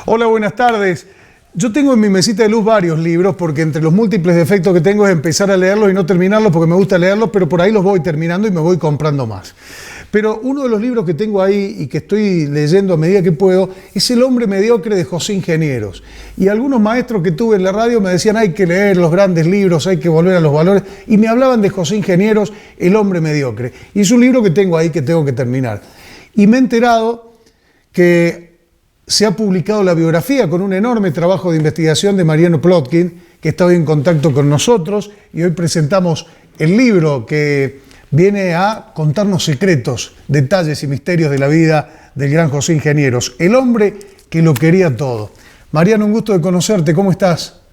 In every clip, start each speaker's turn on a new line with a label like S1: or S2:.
S1: Hola, buenas tardes. Yo tengo en mi mesita de luz varios libros porque entre los múltiples defectos que tengo es empezar a leerlos y no terminarlos porque me gusta leerlos, pero por ahí los voy terminando y me voy comprando más. Pero uno de los libros que tengo ahí y que estoy leyendo a medida que puedo es El hombre mediocre de José Ingenieros. Y algunos maestros que tuve en la radio me decían hay que leer los grandes libros, hay que volver a los valores, y me hablaban de José Ingenieros, El hombre mediocre. Y es un libro que tengo ahí que tengo que terminar. Y me he enterado que se ha publicado la biografía con un enorme trabajo de investigación de Mariano Plotkin, que está hoy en contacto con nosotros, y hoy presentamos el libro que viene a contarnos secretos, detalles y misterios de la vida del gran José Ingenieros, el hombre que lo quería todo. Mariano, un gusto de conocerte, ¿cómo estás?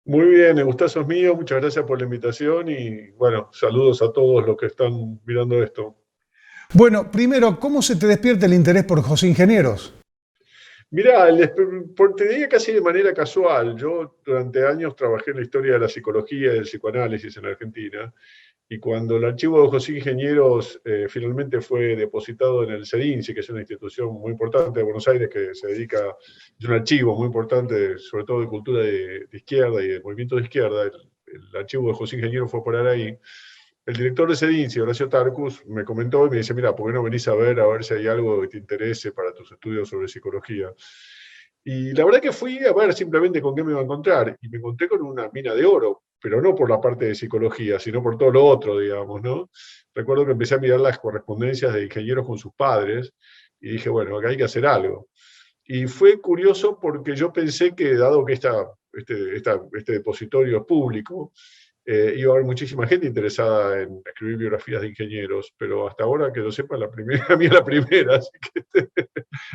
S2: Muy bien, el gustazo es mío, muchas gracias por la invitación y bueno, saludos a todos los que están mirando esto.
S1: Bueno, primero, ¿cómo se te despierta el interés por José Ingenieros?
S2: Mirá, te diría casi de manera casual, yo durante años trabajé en la historia de la psicología y del psicoanálisis en Argentina, y cuando el archivo de José Ingenieros finalmente fue depositado en el CEDINSI, que es una institución muy importante de Buenos Aires que se dedica, es un archivo muy importante, sobre todo de cultura de izquierda y de movimiento de izquierda, el archivo de José Ingenieros fue por ahí. El director de CEDINSI, Horacio Tarcus, me comentó y me dice, mira, ¿por qué no venís a ver si hay algo que te interese para tus estudios sobre psicología? Y la verdad que fui a ver simplemente con qué me iba a encontrar, y me encontré con una mina de oro, pero no por la parte de psicología, sino por todo lo otro, digamos, ¿no? Recuerdo que empecé a mirar las correspondencias de ingenieros con sus padres, y dije, bueno, acá hay que hacer algo. Y fue curioso porque yo pensé que, dado que este depositorio es público, iba a haber muchísima gente interesada en escribir biografías de ingenieros, pero hasta ahora, que lo sepa, la primera, a mí es la primera, así que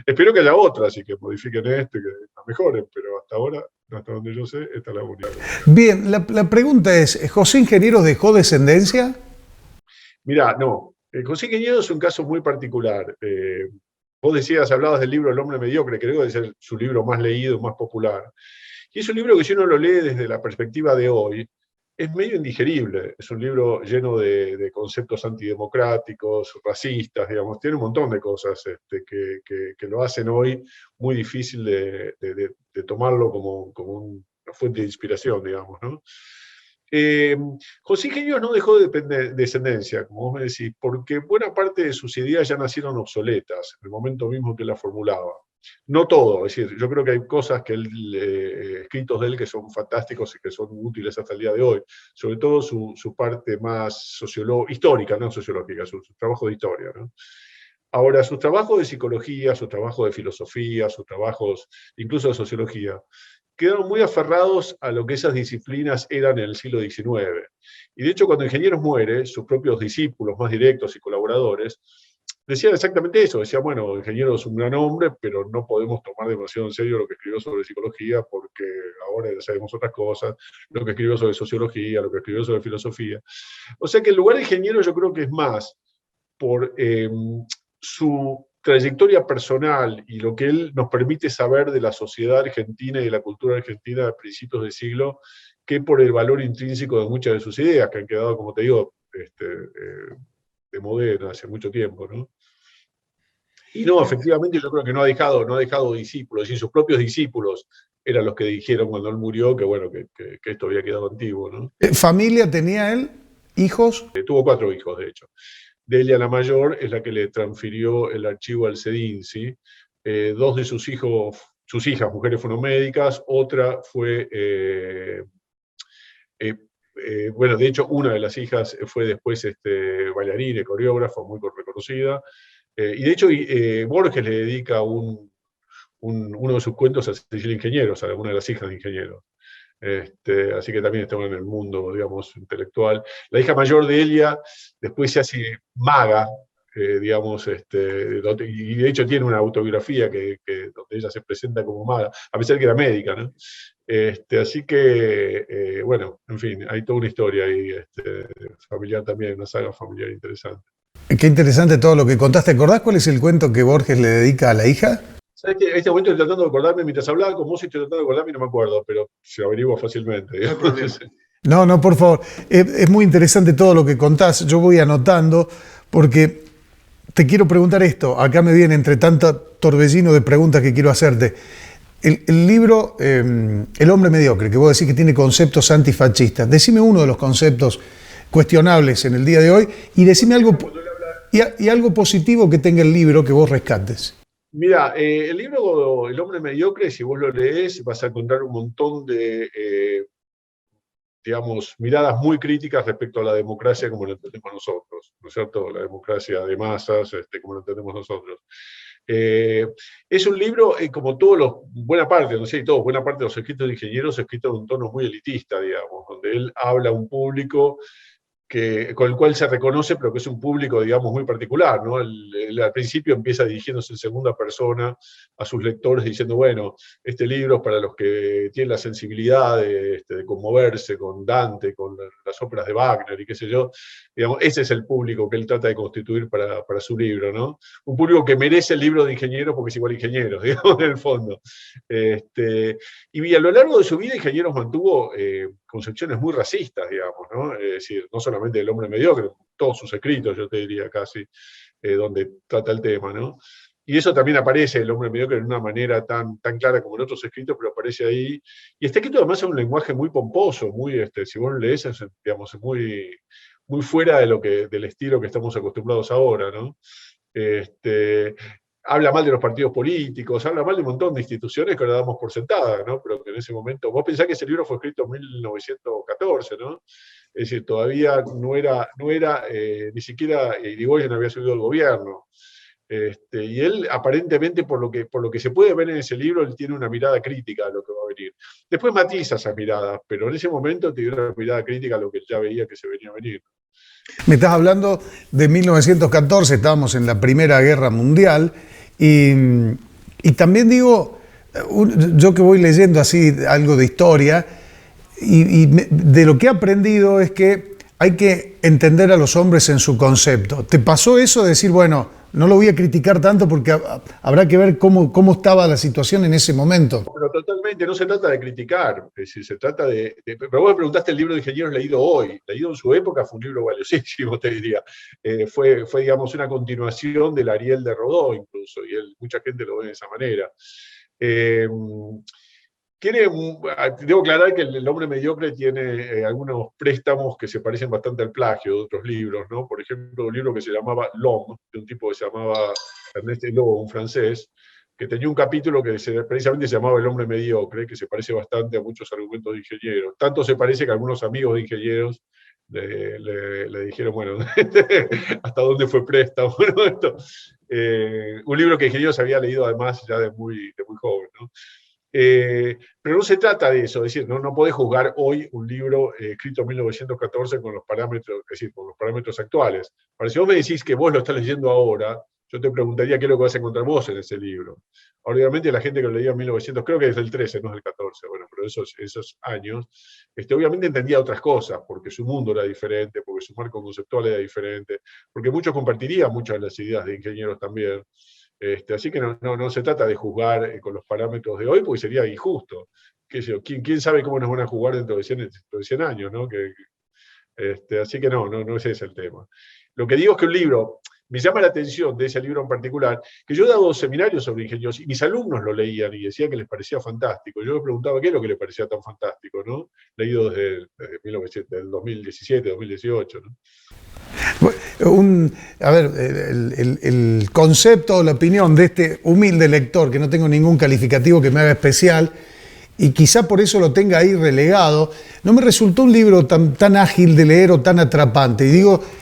S2: espero que haya otras y que modifiquen que la mejoren, pero hasta ahora, hasta donde yo sé, esta es la única.
S1: Bien, la pregunta es, ¿José Ingenieros dejó descendencia?
S2: Mirá, no, José Ingeniero es un caso muy particular. Vos decías, hablabas del libro El hombre mediocre, creo que es su libro más leído, más popular. Y es un libro que si uno lo lee desde la perspectiva de hoy, es medio indigerible. Es un libro lleno de conceptos antidemocráticos, racistas, digamos. Tiene un montón de cosas que lo hacen hoy muy difícil de tomarlo como una fuente de inspiración, digamos, ¿no? José Ingeniero no dejó de descendencia, como vos me decís, porque buena parte de sus ideas ya nacieron obsoletas en el momento mismo que las formulaba. No todo, es decir, yo creo que hay cosas escritos de él que son fantásticos y que son útiles hasta el día de hoy, sobre todo su parte más histórica, no sociológica, su trabajo de historia, ¿no? Ahora, sus trabajos de psicología, sus trabajos de filosofía, sus trabajos incluso de sociología, quedaron muy aferrados a lo que esas disciplinas eran en el siglo XIX. Y de hecho, cuando Ingenieros muere, sus propios discípulos más directos y colaboradores decían exactamente eso. Decían, bueno, Ingeniero es un gran hombre, pero no podemos tomar demasiado en serio lo que escribió sobre psicología, porque ahora ya sabemos otras cosas, lo que escribió sobre sociología, lo que escribió sobre filosofía. O sea que el lugar de Ingeniero yo creo que es más por su trayectoria personal y lo que él nos permite saber de la sociedad argentina y de la cultura argentina a principios de siglo, que por el valor intrínseco de muchas de sus ideas, que han quedado, como te digo, de modelo hace mucho tiempo, ¿no? Y no, efectivamente yo creo que no ha dejado discípulos, es decir, sus propios discípulos eran los que dijeron cuando él murió que, bueno, que esto había quedado antiguo, ¿no?
S1: ¿Familia tenía él? ¿Hijos?
S2: Tuvo 4 hijos, de hecho. Delia, la mayor, es la que le transfirió el archivo al CEDINSI. 2 de sus hijas, mujeres, fueron médicas, otra fue, bueno, de hecho, una de las hijas fue después bailarina y coreógrafa, muy reconocida. Y de hecho, Borges le dedica uno de sus cuentos a Cecilia Ingenieros, a una de las hijas de Ingenieros. Así que también estaba en el mundo, digamos, intelectual. La hija mayor de Elia después se hace maga, digamos, y de hecho tiene una autobiografía donde ella se presenta como maga, a pesar que era médica, ¿no? Así que, bueno, en fin, hay toda una historia ahí, familiar también, una saga familiar interesante.
S1: Qué interesante todo lo que contaste. ¿Te acordás cuál es el cuento que Borges le dedica a la hija?
S2: ¿Sabes qué? En este momento estoy tratando de acordarme, mientras hablaba con vos estoy tratando de acordarme y no me acuerdo, pero se averigua fácilmente.
S1: No, por favor. Es muy interesante todo lo que contás. Yo voy anotando porque te quiero preguntar esto. Acá me viene entre tanto torbellino de preguntas que quiero hacerte. El libro El hombre mediocre, que vos decís que tiene conceptos antifascistas, decime uno de los conceptos cuestionables en el día de hoy y decime algo, y algo positivo que tenga el libro que vos rescates.
S2: Mira, el libro El hombre mediocre, si vos lo lees, vas a encontrar un montón de, digamos, miradas muy críticas respecto a la democracia como la entendemos nosotros, ¿no es cierto? La democracia de masas, como la entendemos nosotros. Es un libro, como todos los, buena parte, no sé, todos, buena parte de los escritos de ingenieros, escritos en un tono muy elitista, digamos, donde él habla a un público con el cual se reconoce, pero que es un público, digamos, muy particular, ¿no? Él al principio empieza dirigiéndose en segunda persona a sus lectores diciendo, bueno, este libro es para los que tienen la sensibilidad de conmoverse con Dante, con las óperas de Wagner y qué sé yo. Digamos, ese es el público que él trata de constituir para su libro, ¿no? Un público que merece el libro de ingenieros porque es igual a ingenieros, digamos, en el fondo. Y a lo largo de su vida, Ingenieros mantuvo concepciones muy racistas, digamos, ¿no? Es decir, no solamente del hombre mediocre, todos sus escritos, yo te diría casi, donde trata el tema, ¿no? Y eso también aparece, el hombre mediocre, de una manera tan clara como en otros escritos, pero aparece ahí. Y está escrito además en un lenguaje muy pomposo, muy, si vos lo lees, digamos, es muy fuera del estilo que estamos acostumbrados ahora, ¿no? Habla mal de los partidos políticos, habla mal de un montón de instituciones que ahora damos por sentadas, ¿no? Pero que en ese momento, vos pensás que ese libro fue escrito en 1914, ¿no? Es decir, todavía no era ni siquiera Irigoyen había subido al gobierno. Y él, aparentemente, por lo que se puede ver en ese libro, él tiene una mirada crítica a lo que va a venir. Después matiza esas miradas, pero en ese momento tiene una mirada crítica a lo que él ya veía que se venía a venir.
S1: Me estás hablando de 1914, estábamos en la Primera Guerra Mundial, y también digo, yo que voy leyendo así algo de historia, de lo que he aprendido es que hay que entender a los hombres en su concepto. ¿Te pasó eso de decir, bueno, no lo voy a criticar tanto porque habrá que ver cómo estaba la situación en ese momento?
S2: Pero totalmente, no se trata de criticar, es decir, se trata pero vos me preguntaste el libro de ingenieros leído hoy, leído en su época fue un libro valiosísimo, te diría. Fue, digamos, una continuación del Ariel de Rodó incluso, y mucha gente lo ve de esa manera. Debo aclarar que el hombre mediocre tiene algunos préstamos que se parecen bastante al plagio de otros libros, ¿no? Por ejemplo, un libro que se llamaba L'Homme, de un tipo que se llamaba Ernest Hello, un francés, que tenía un capítulo que precisamente se llamaba El hombre mediocre, que se parece bastante a muchos argumentos de ingenieros. Tanto se parece que algunos amigos de ingenieros le dijeron, bueno, ¿hasta dónde fue préstamo? Bueno, un libro que ingenieros había leído además ya de muy joven, ¿no? Pero no se trata de eso, es decir, no podés juzgar hoy un libro escrito en 1914 con los parámetros, es decir, con los parámetros actuales. Ahora, si vos me decís que vos lo estás leyendo ahora, yo te preguntaría qué es lo que vas a encontrar vos en ese libro. Ahora, obviamente la gente que lo leía en 1900, creo que es del 13, no es del 14, bueno, pero esos años, obviamente entendía otras cosas, porque su mundo era diferente, porque su marco conceptual era diferente, porque muchos compartirían muchas de las ideas de ingenieros también. Así que no se trata de juzgar con los parámetros de hoy, porque sería injusto. ¿Quién sabe cómo nos van a jugar dentro de 100 años? ¿No? Así que no ese es el tema. Lo que digo es que un libro, me llama la atención de ese libro en particular, que yo he dado seminarios sobre ingenieros y mis alumnos lo leían y decían que les parecía fantástico. Yo les preguntaba qué es lo que les parecía tan fantástico, ¿no? Leído desde 2017, 2018, ¿no?
S1: A ver, el concepto o la opinión de este humilde lector, que no tengo ningún calificativo que me haga especial, y quizá por eso lo tenga ahí relegado, no me resultó un libro tan ágil de leer o tan atrapante.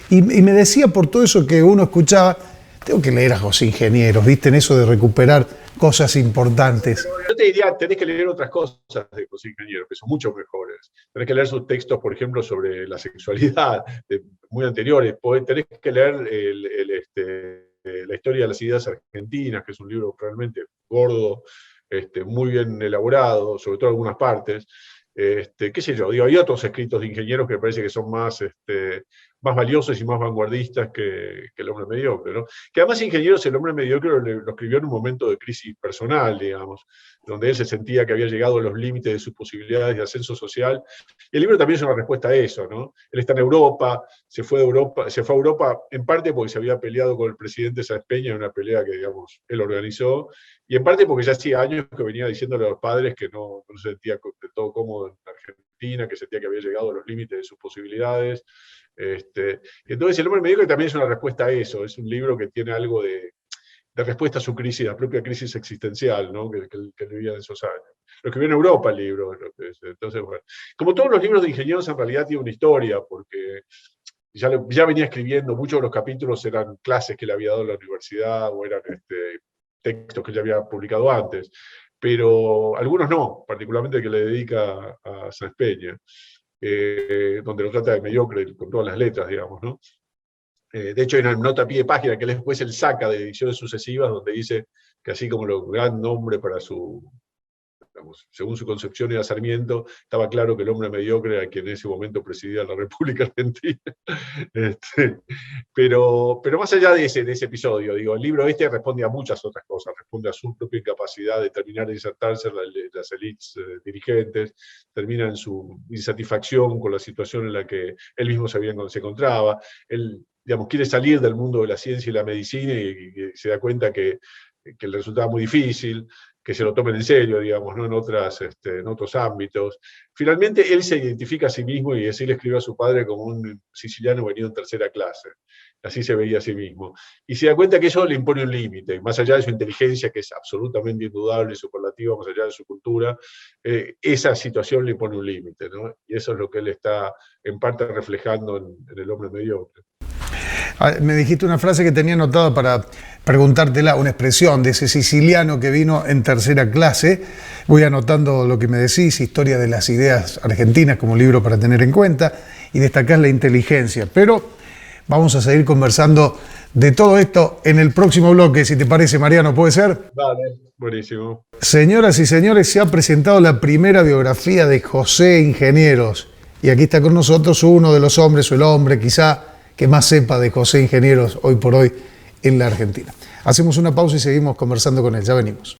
S1: Y me decía por todo eso que uno escuchaba, tengo que leer a José Ingenieros, ¿viste? En eso de recuperar cosas importantes.
S2: Yo te diría, tenés que leer otras cosas de José Ingeniero, que son mucho mejores. Tenés que leer sus textos, por ejemplo, sobre la sexualidad, muy anteriores. Tenés que leer la historia de las ideas argentinas, que es un libro realmente gordo, muy bien elaborado, sobre todo algunas partes. Qué sé yo, hay otros escritos de ingenieros que me parece que son más más valiosos y más vanguardistas que el hombre mediocre, ¿no? Que además Ingenieros, el hombre mediocre lo escribió en un momento de crisis personal, digamos, donde él se sentía que había llegado a los límites de sus posibilidades de ascenso social. Y el libro también es una respuesta a eso, ¿no? Él está en Europa, se fue a Europa en parte porque se había peleado con el presidente Sáenz Peña en una pelea que, digamos, él organizó, y en parte porque ya hacía años que venía diciéndole a los padres que no se sentía de todo cómodo en Argentina, que sentía que había llegado a los límites de sus posibilidades. Entonces, El hombre mediocre también es una respuesta a eso, es un libro que tiene algo de respuesta a su crisis, la propia crisis existencial, ¿no? que vivía en esos años. Lo escribió en Europa el libro. Entonces, bueno. Como todos los libros de ingenieros, en realidad tiene una historia, porque ya venía escribiendo, muchos de los capítulos eran clases que le había dado en la universidad, o eran textos que ya había publicado antes, pero algunos no, particularmente el que le dedica a Sáenz Peña, donde lo trata de mediocre con todas las letras, digamos, ¿no? De hecho, hay una nota a pie de página que después él saca de ediciones sucesivas, donde dice que así como el gran nombre para digamos, según su concepción era Sarmiento, estaba claro que el hombre mediocre era quien en ese momento presidía la República Argentina. Pero más allá de ese episodio, digo, el libro responde a muchas otras cosas, responde a su propia incapacidad de terminar de insertarse en las élites dirigentes, termina en su insatisfacción con la situación en la que él mismo se encontraba. Él, digamos, quiere salir del mundo de la ciencia y la medicina y se da cuenta que le resultaba muy difícil, que se lo tomen en serio, digamos, ¿no? En otros ámbitos. Finalmente, él se identifica a sí mismo, y así le escribió a su padre, como un siciliano venido en tercera clase. Así se veía a sí mismo. Y se da cuenta que eso le impone un límite, más allá de su inteligencia, que es absolutamente indudable y superlativa, más allá de su cultura, esa situación le impone un límite, ¿no? Y eso es lo que él está, en parte, reflejando en El hombre mediocre.
S1: Me dijiste una frase que tenía anotada para preguntártela, una expresión de ese siciliano que vino en tercera clase. Voy anotando lo que me decís, Historia de las ideas argentinas como libro para tener en cuenta, y destacás la inteligencia. Pero vamos a seguir conversando de todo esto en el próximo bloque, si te parece, Mariano, ¿puede ser?
S2: Vale, buenísimo.
S1: Señoras y señores, se ha presentado la primera biografía de José Ingenieros. Y aquí está con nosotros uno de los hombres, o el hombre quizá que más sepa de José Ingenieros hoy por hoy en la Argentina. Hacemos una pausa y seguimos conversando con él. Ya venimos.